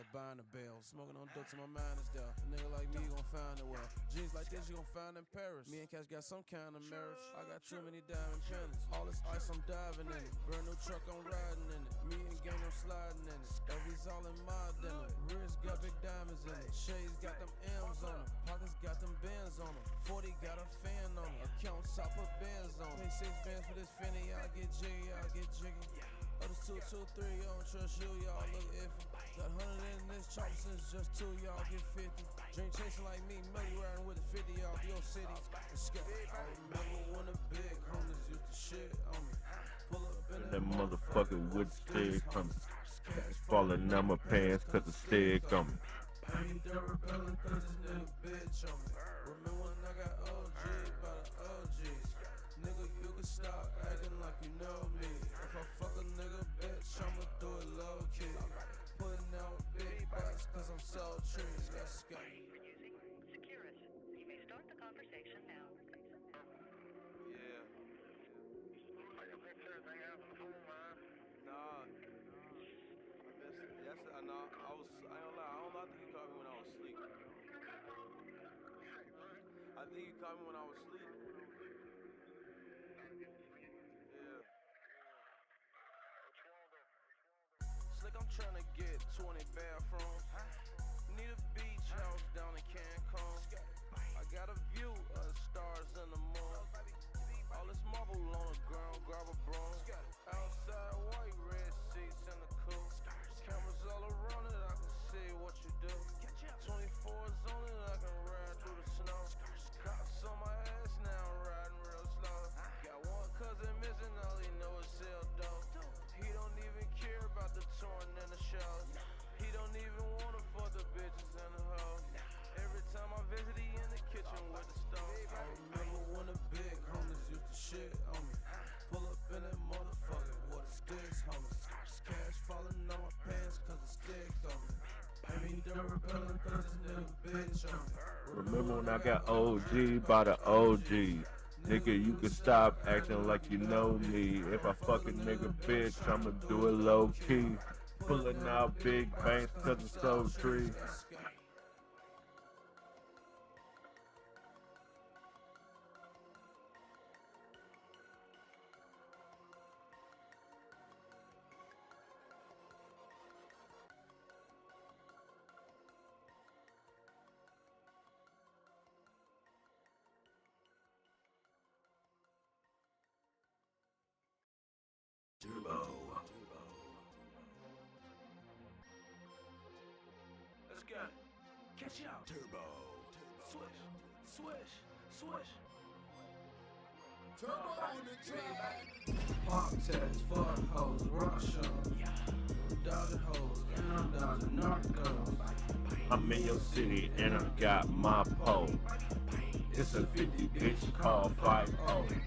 buying a bail. Smoking on dope till my mind is there. A nigga like me gon' find it well. Jeans like this you gon' find in Paris. Me and Cash got some kind of marriage. I got too many diamond pennies. All this ice I'm diving in it. Brand new truck I'm riding in it. Me and gang I'm sliding in it. LV's all in my dinner. Wrist got big diamonds in it. Shades got them M's on them. Pockets got them bands on them. 40 got a fan on them. Account top of bands on them. Pay 6 bands for this Fendi. I get jiggy, I get jiggy. Others 2, 2, 3, I don't trust you, y'all look iffy. Got 100 in this chop since just 2, y'all get 50. Drink chasing like me, Melly riding with the 50, y'all be your city. I remember when the big homies used to shit on me. Pull up in that motherfucker with the stick on me. Falling down my pants cause the stick on me. I ain't done rebelling cause this nigga bitch on me. Remember when I got OG by the OGs? Nigga, you can stop acting like you know me. If I fuck a nigga bitch, I'ma do it low key. Putting out big bucks cause I'm so trees. Let's go. Using Securus. You may start the conversation now. Yeah. Nah. I missed it. Yes, I know. I ain't gonna lie. I don't know. I think you caught me when I was asleep. I think you caught me when I was asleep. Yeah. Slick, I'm tryna get 20 bathrooms. Need a beach house down in Cancun. I got a view of the stars and the moon. All this marble on the ground, grab a broom. Outside, white, red seats in the coupe. Cameras all around it, I can see what you do. 24's on it, I can ride through the snow. Cops on my ass now, I'm riding real slow. Got one cousin missing, all he know is sell dope. He don't even care about the touring and the shows. He don't even wanna fuck the bitches and the hoes. Every time I visit, he in the kitchen with the stove. I remember when the big homies used to shit on me. Pull up in that motherfucker with the sticks, homies. Cash falling on my pants cause the stick on me. I ain't done rebelling cause this nigga bitch on me. Remember when I got OG by the OG? Nigga, you can stop acting like you know me. If I fuck a nigga bitch, I'ma do it low key. Pulling out big banks cause it's so tree. Turbo. Let's go. Catch y'all. Turbo. Swish, swish, swish. Turbo on the track. Pop tags, fuck hoes, rock show. Dodging hoes, and I'm dodging narcos. I'm in your city and I got my pole. It's a 50 bitch called 5-0.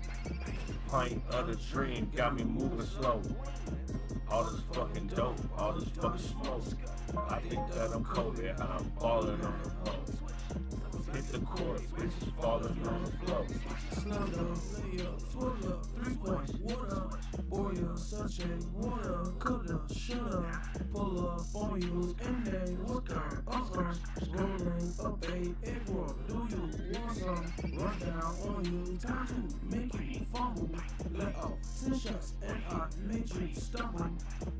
Pint of the dream got me moving slow. All this fucking dope, all this fucking smoke. I think that I'm cold, yeah, I'm falling on the floor. Hit the court, bitches falling on the floor. Slow down, lay up, pull up, 3-point, water. Boy, such a water, coulda, shoulda. Pull up on you, and they what the rolling up a April. Do you want some? Run down on you, time to make you fumble. Let off 10 shots, and I made you stumble.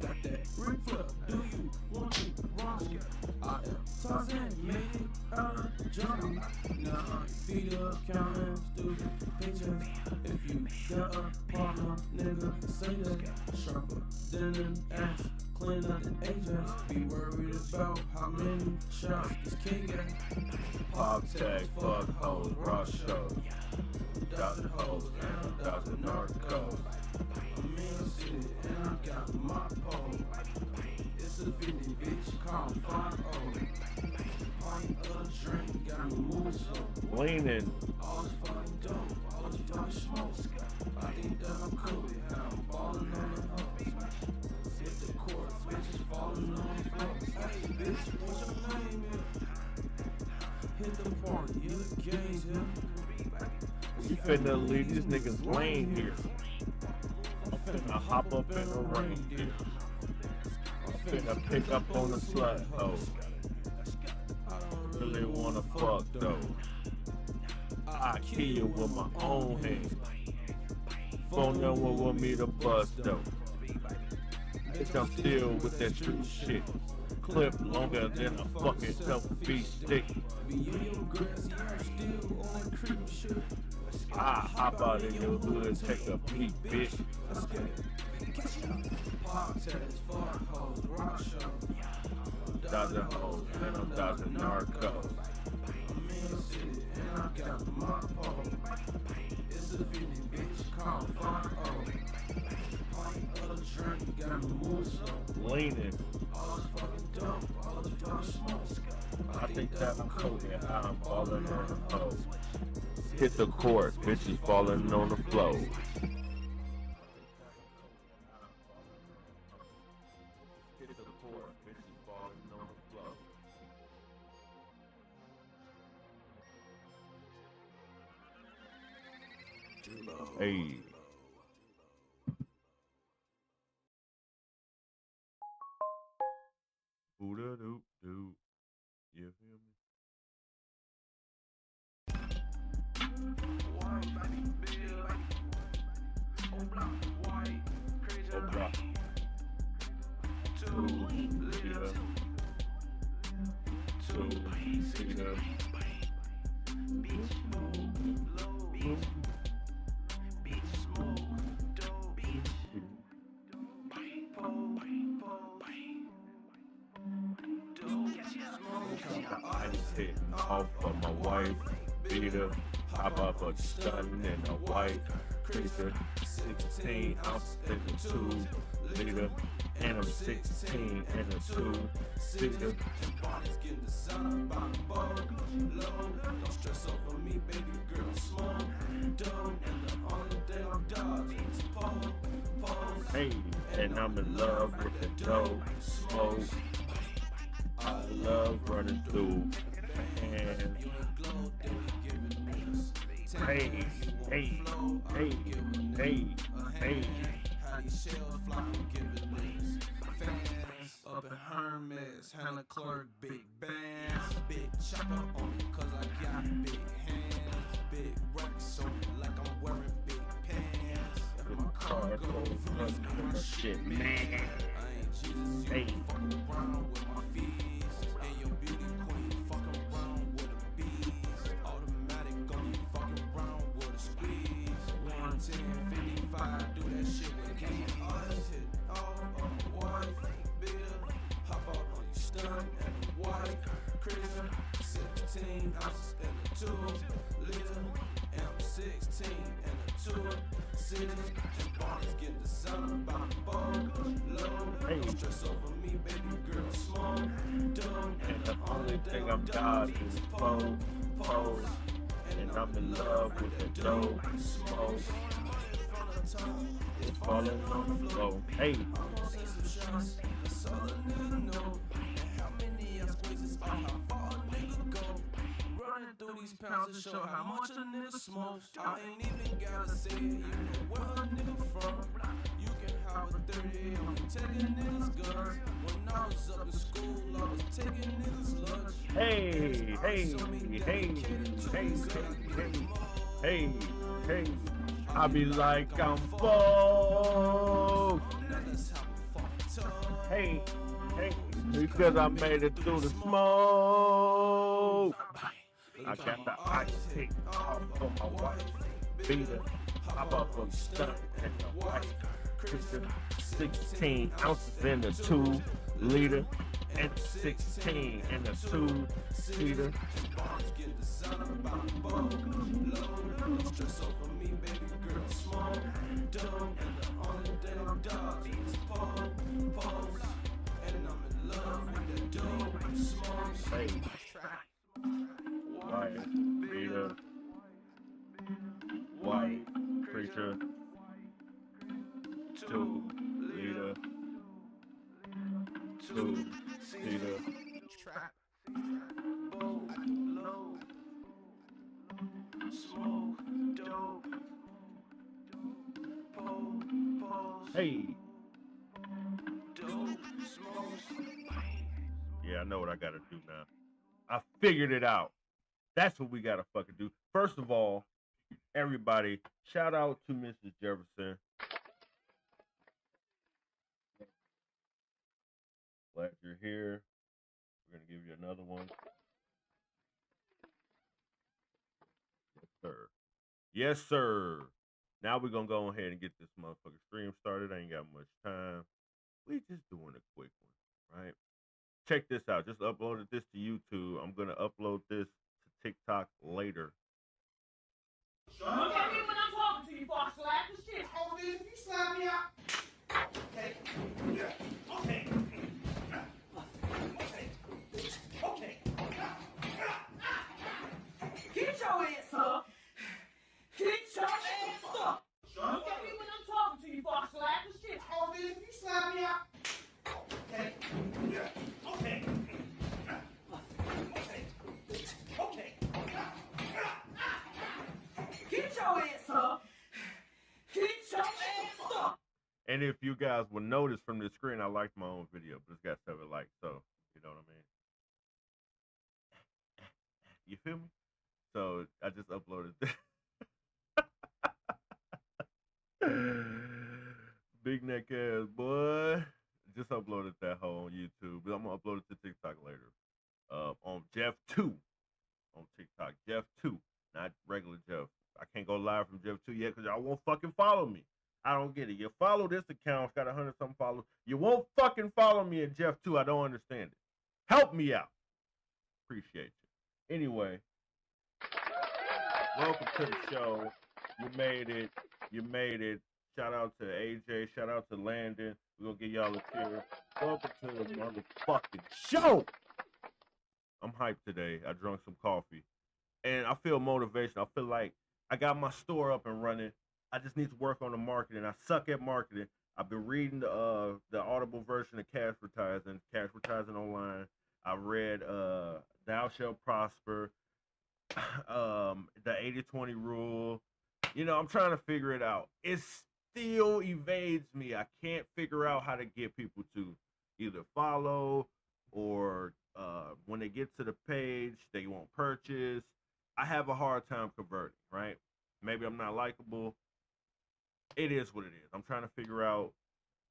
Got that brick flip, do you want to rumble? I am Tarzan, made it out of jungle. Now I'm feet up, counting stupid paychecks. If you got a problem, nigga, say that. Sharper than an axe, clean up an Ajax. Be worried about how many shots this king got. Pop tag, fuck hoes, rock show. Dodging hoes, and I'm dodging narcos. I'm in the city, and I got my pole. It's a 50 bitch, call 5-0. Pint of the drink, got me moving slow. Leaning. All this fucking dope, all this fucking smoke. I think that I'm cool, yeah, I'm ballin' on the hoes. Hit the court, bitches falling on the floor. Hey, bitch, what's your name, yeah? Hit the party, yeah, the game's here. We finna leave these niggas lane here. I'm finna hop up in the reindeer. I'm finna pick up on the slut, oh. Really wanna fuck though. I kill you with my own hand. Phone number want me to bust though. Bitch, I'm still with that street shit. Clip longer than a fucking selfie stick. I hop out in your hood, take a peek, bitch. Dodging hoes, and I'm dodging narcos. And I got my pole. It's a 50 bitch called 5-0. Pint of the drink, got me moving slow. Leaning. All this fucking dope, all this fucking smoke. I think that I'm cold and I'm falling on the hoe. Hit the court, bitches falling on the floor. Hit the court, bitches falling on the floor. Hey. Ooda doop doop. You feel me? Obla. Two liter. Two liter. Ice hitting off of my wife, beater, hop up a stun and a white creature, 16 ounces in a 2 liter, and I'm 16 and a 2 liter. Getting the sun up on the boat, low. Don't stress over me, baby girl, small, dope. And the only thing I'm dodging is pose. Hey, and I'm in love with the dope, smoke. I love running through and hey, hey, hey, hey, hey. Up in Hermes, Hannah Clark, big bands, big chopper on me, cause I got big hands, big racks on me, like I'm wearing big pants. If my car goes first, my shit, man. I ain't Jesus, you Hey. fucking around with my fees. And your beauty queen, fucking around with a bees. Automatic on you, fucking around with a squeeze. 110, 55, do that shit with keys. Eyes hit off on the wife, bitter. Hop out on you, stun and the white. Crazy, 16 ounces and a 2 liter. And I'm 16 and a 2 city. And Bonnie's getting the sun about the boat. Low, Hey. don't stress over me, baby girl, small, dumb. And the only thing I'm dodging is pose. And I'm in love with the dope, smoke. It's falling on the floor. Hey, Running through these pounds to show how much a nigga smokes. I ain't even gotta say it, you know where a nigga from. You can have a 30, I'm taking niggas' guns. When I was up in school, I was taking niggas' lunch. hey, hey. I be like I'm fucked. Hey, because I made it through the smoke. I got the ice pick off of my wife. Beater, hop up on stunt and the white. Christian, 16 ounces in the 2 liter. And 16 in the 2 liter. Hey. White, beater, white, creature, 2 liter, 2 liter. Trap, bold, low, smoke, dope, pose, Hey, dope, smoke, Yeah, I know what I gotta do now. I figured it out. That's what we gotta fucking do. First of all, everybody, shout out to Mrs. Jefferson. Glad you're here. We're gonna give you another one. Yes, sir. Yes, sir. Now we're gonna go ahead and get this motherfucking stream started. I ain't got much time. We just doing a quick one, right? Check this out. Just uploaded this to YouTube. I'm gonna upload this to TikTok later. Look at me when I'm talking to you before I slap the shit. Oh, man, if you slap me out. Okay. Yeah. Okay. Okay. Get your ass up. Get your ass up. Look at me when I'm talking to you before I slap the shit. Oh, man, if you slap me out. Okay. Yeah. Okay. Okay. Get your ass up. Get your ass up. And if you guys will notice from the screen, I liked my own video, but it's got 7 likes, so you know what I mean? You feel me? So I just uploaded this. Big neck ass boy. Just uploaded that hoe on YouTube. But I'm gonna upload it to TikTok later. On Jeff 2 on TikTok. Jeff 2, not regular Jeff. I can't go live from Jeff 2 yet because y'all won't fucking follow me. I don't get it. You follow this account, it's got 100 something followers. You won't fucking follow me at Jeff 2. I don't understand it. Help me out. Appreciate you. Anyway, welcome to the show. You made it. You made it. Shout out to AJ. Shout out to Landon. We're going to give y'all a cheer. Welcome to the motherfucking show. I'm hyped today. I drank some coffee. And I feel motivation. I feel like I got my store up and running. I just need to work on the marketing. I suck at marketing. I've been reading the Audible version of Cashvertising Online. I read Thou Shalt Prosper, the 80-20 rule. You know, I'm trying to figure it out. It still evades me. I can't figure out how to get people to either follow or when they get to the page, they won't purchase. I have a hard time converting, right? Maybe I'm not likable. It is what it is. I'm trying to figure out,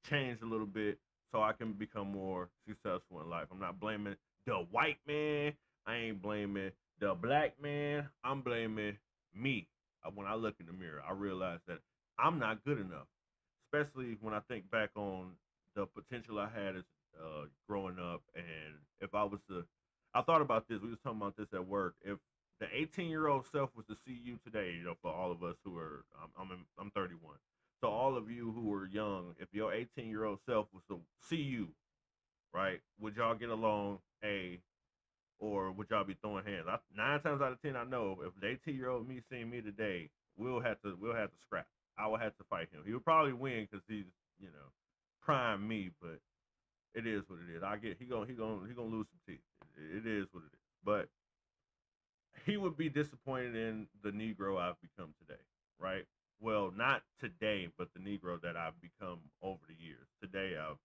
change a little bit so I can become more successful in life. I'm not blaming the white man. I ain't blaming the black man. I'm blaming me. When I look in the mirror, I realize that I'm not good enough, especially when I think back on the potential I had as growing up. And if I was to, I thought about this. We was talking about this at work. If the 18-year-old self was to see you today, you know, for all of us who are, I'm 31. So all of you who are young, if your 18-year-old self was to see you, right, would y'all get along? Or would y'all be throwing hands? 9 times out of 10, I know if the 18-year-old me seeing me today, we'll have to scrap. I will have to fight him. He would probably win because he's, you know, prime me, but it is what it is. He gonna lose some teeth. It is what it is. But he would be disappointed in the Negro I've become today, right? Well, not today, but the Negro that I've become over the years. Today, I've,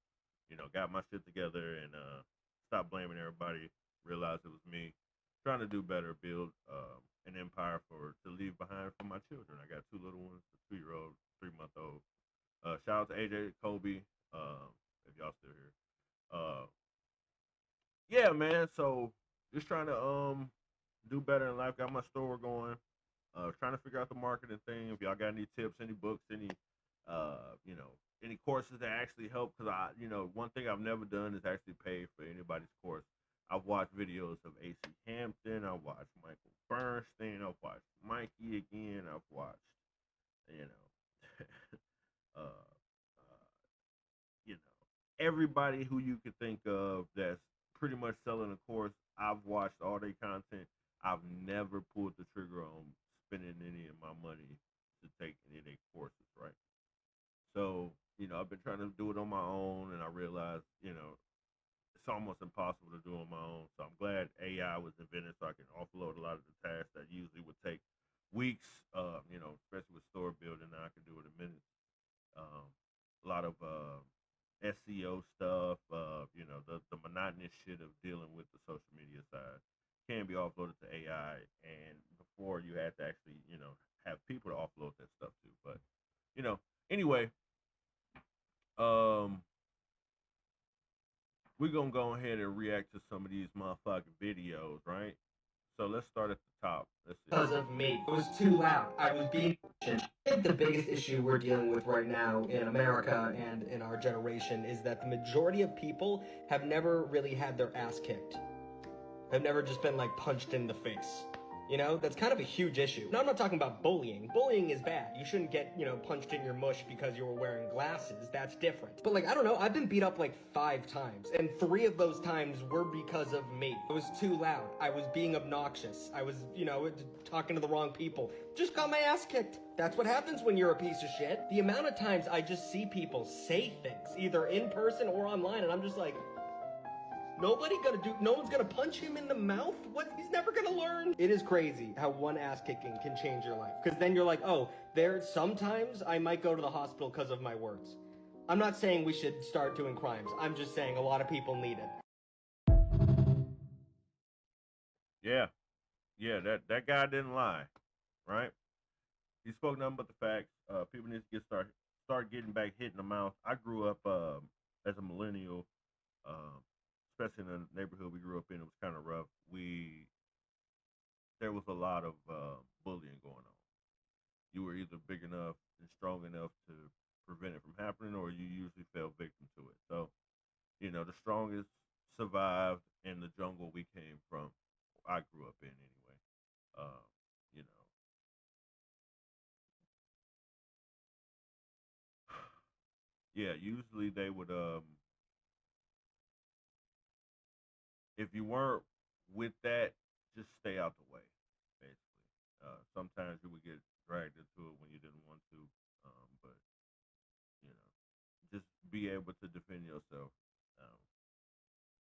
you know, got my shit together and stopped blaming everybody. Realized it was me. Trying to do better, build an empire to leave behind for my children. I got 2 little ones, a 2-year-old, 3-month-old. Shout out to AJ, Kobe, if y'all still here. Yeah, man. So just trying to do better in life. Got my store going. Trying to figure out the marketing thing. If y'all got any tips, any books, any you know, any courses that actually help, because you know, one thing I've never done is actually pay for anybody's course. I've watched videos of AC Hampton. I've watched Michael Bernstein. I've watched Mikey again. I've watched, you know, you know, everybody who you could think of that's pretty much selling a course. I've watched all their content. I've never pulled the trigger on spending any of my money to take any of their courses, right? So, you know, I've been trying to do it on my own, and I realized, you know, it's almost impossible to do on my own. So I'm glad AI was invented so I can offload a lot of the tasks that usually would take weeks, you know, especially with store building. Now I can do it in minutes. A lot of SEO stuff, you know, the behind this shit of dealing with the social media side can be offloaded to AI, and before you had to actually, have people to offload that stuff to. But anyway, um, we're gonna go ahead and react to some of these motherfucking videos, right? So let's start at the top. Let's see. Because of me. It was too loud. I was being. I think the biggest issue we're dealing with right now in America and in our generation is that the majority of people have never really had their ass kicked. Have never just been like punched in the face. You know, that's kind of a huge issue. Now, I'm not talking about bullying. Bullying is bad. You shouldn't get, punched in your mush because you were wearing glasses. That's different. But like, I don't know, I've been beat up like 5 times, and 3 of those times were because of me. It was too loud. I was being obnoxious. I was, talking to the wrong people. Just got my ass kicked. That's what happens when you're a piece of shit. The amount of times I just see people say things, either in person or online, and I'm just like, no one's gonna punch him in the mouth? What? He's never gonna learn. It is crazy how one ass kicking can change your life. Because then you're like, oh, sometimes I might go to the hospital because of my words. I'm not saying we should start doing crimes. I'm just saying a lot of people need it. Yeah, that guy didn't lie, right? He spoke nothing but the facts. People need to start getting back hit in the mouth. I grew up as a millennial, especially in the neighborhood we grew up in. It was kind of rough. There was a lot of bullying going on. You were either big enough and strong enough to prevent it from happening, or you usually fell victim to it. So, the strongest survived in the jungle we came from. I grew up in anyway. Yeah, usually they would if you weren't with that, just stay out the way, basically. Sometimes you would get dragged into it when you didn't want to, but just be able to defend yourself.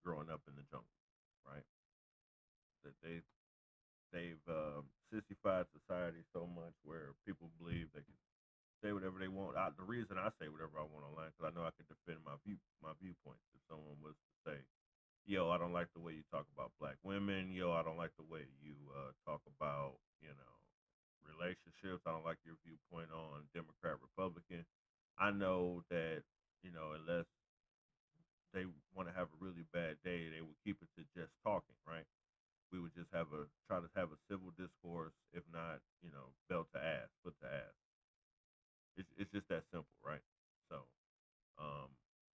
Growing up in the jungle, right? That they've sissified society so much where people believe they can say whatever they want. The reason I say whatever I want online because I know I can defend my viewpoints. If someone was to say, yo, I don't like the way you talk about black women. Yo, I don't like the way you talk about, relationships. I don't like your viewpoint on Democrat, Republican. I know that, unless they want to have a really bad day, they would keep it to just talking, right? We would just try to have a civil discourse, if not, belt to ass, foot to ass. It's just that simple, right? So,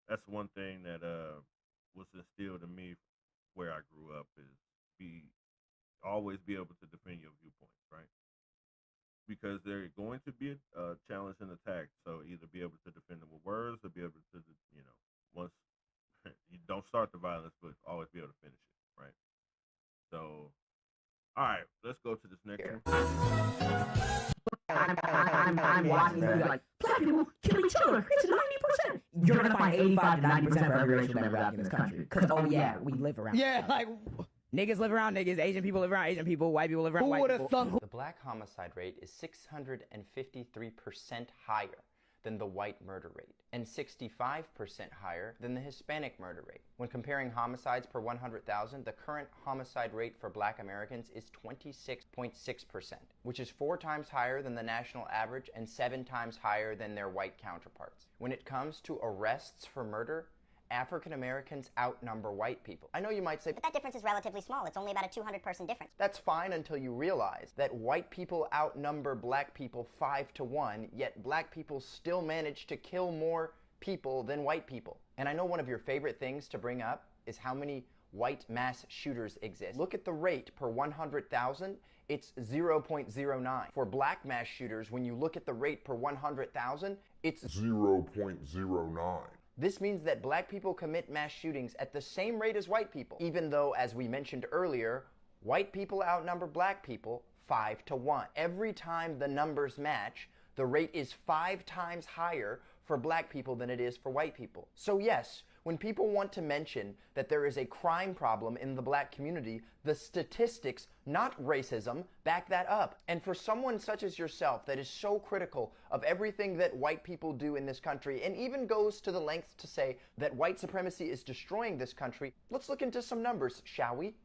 that's one thing that was instilled in me where I grew up is always be able to defend your viewpoints, right? Because they're going to be a challenge and attack. So either be able to defend them with words or be able to, once you don't start the violence, but always be able to finish it, right? So, all right, let's go to this next one. I'm watching this movie like, black people kill each other. It's 90%. You're going to find 85 to 90% for every racial demographic in this country. Because, oh yeah, we live around. Yeah, like, niggas live around niggas, Asian people live around Asian people, white people live around white people. Thunk? The black homicide rate is 653% higher than the white murder rate, and 65% higher than the Hispanic murder rate. When comparing homicides per 100,000, the current homicide rate for black Americans is 26.6%, which is 4 times higher than the national average and 7 times higher than their white counterparts. When it comes to arrests for murder, African Americans outnumber white people. I know you might say, but that difference is relatively small. It's only about a 200-person difference. That's fine until you realize that white people outnumber black people 5 to 1, yet black people still manage to kill more people than white people. And I know one of your favorite things to bring up is how many white mass shooters exist. Look at the rate per 100,000, it's 0.09. For black mass shooters, when you look at the rate per 100,000, it's 0.09. This means that black people commit mass shootings at the same rate as white people, even though, as we mentioned earlier, white people outnumber black people 5 to 1. Every time the numbers match, the rate is 5 times higher for black people than it is for white people. So yes, When people want to mention that there is a crime problem in the black community, the statistics, not racism, back that up. And for someone such as yourself that is so critical of everything that white people do in this country, and even goes to the lengths to say that white supremacy is destroying this country, let's look into some numbers, shall we?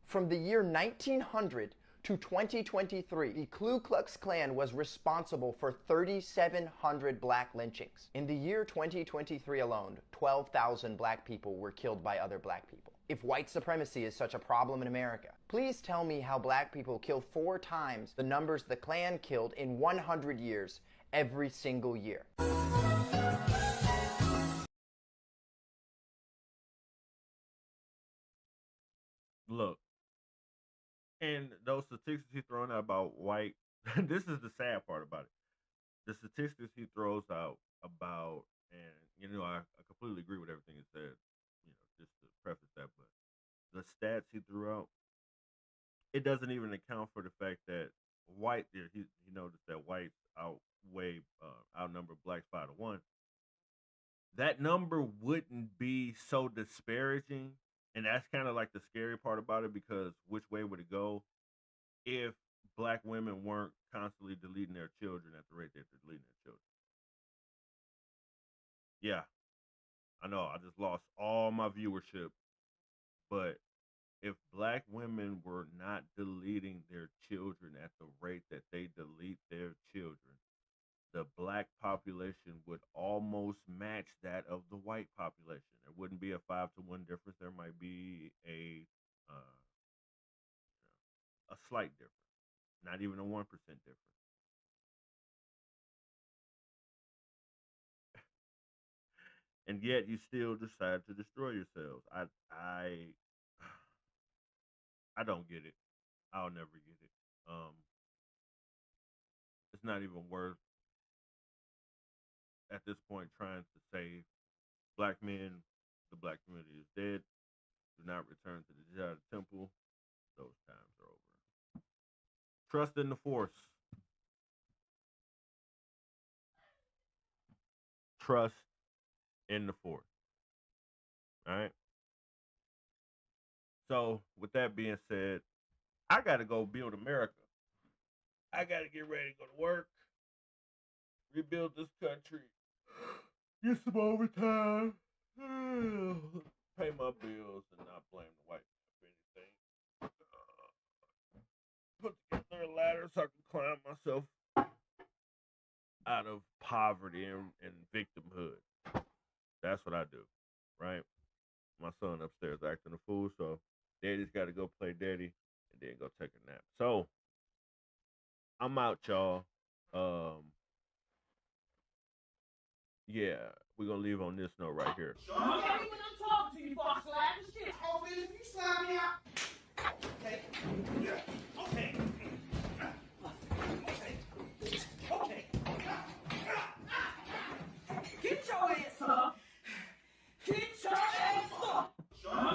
From the year 1900 to 2023, the Ku Klux Klan was responsible for 3,700 black lynchings. In the year 2023 alone, 12,000 black people were killed by other black people. If white supremacy is such a problem in America, please tell me how black people kill 4 times the numbers the Klan killed in 100 years every single year. Look. And those statistics he throwing out about white, this is the sad part about it. The statistics he throws out about, and I completely agree with everything he said, just to preface that, but the stats he threw out, it doesn't even account for the fact that he noticed that whites outnumber blacks 5-1. That number wouldn't be so disparaging. And that's kind of like the scary part about it, because which way would it go if black women weren't constantly deleting their children at the rate that they're deleting their children? Yeah, I know I just lost all my viewership, but if black women were not deleting their children at the rate that they delete their children, the black population would almost match that of the white population. There wouldn't be a 5-1 difference. There might be a slight difference, not even a 1% difference. And yet you still decide to destroy yourselves. I don't get it. I'll never get it. It's not even worth at this point trying to say black men, the black community is dead. Do not return to the Jedi Temple. Those times are over. Trust in the Force. Trust in the Force. All right. So with that being said, I got to go build America. I got to get ready to go to work, rebuild this country, get some overtime, pay my bills, and not blame the white man for anything. Put together a ladder so I can climb myself out of poverty and victimhood. That's what I do, right? My son upstairs acting a fool, so daddy's got to go play daddy and then go take a nap. So I'm out, y'all. Yeah, we're gonna leave on this note right here. Look at me when I'm talking to you before I slap the shit. Oh, man, if you slap me out,